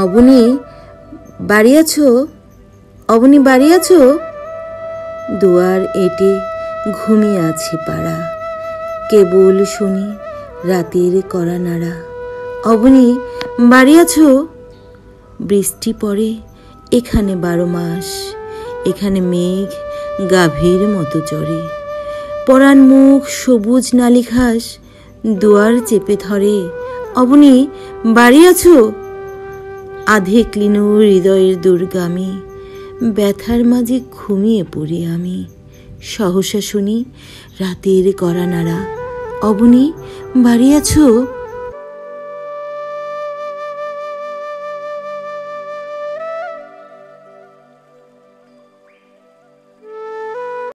অবনী বাড়ি আছো? অবনী বাড়ি আছো? দুয়ার এঁটে ঘুমিয়ে আছে পাড়া, কেবল শুনি রাতের কড়া নাড়া। অবনী বাড়ি আছো? বৃষ্টি পড়ে এখানে 12 মাস, এখানে মেঘ গাভীর মতো চড়ে। পরাণ মুখ সবুজ নালি ঘাস দুয়ার চেপে ধরে। অবনী বাড়ি আছো? আধে ক্লীন হৃদয়ের দুর্গামী, ব্যথার মাঝে ঘুমিয়ে পড়ি আমি। সহসা শুনি রাতের কড়া নাড়া। অবনী বাড়ি আছো?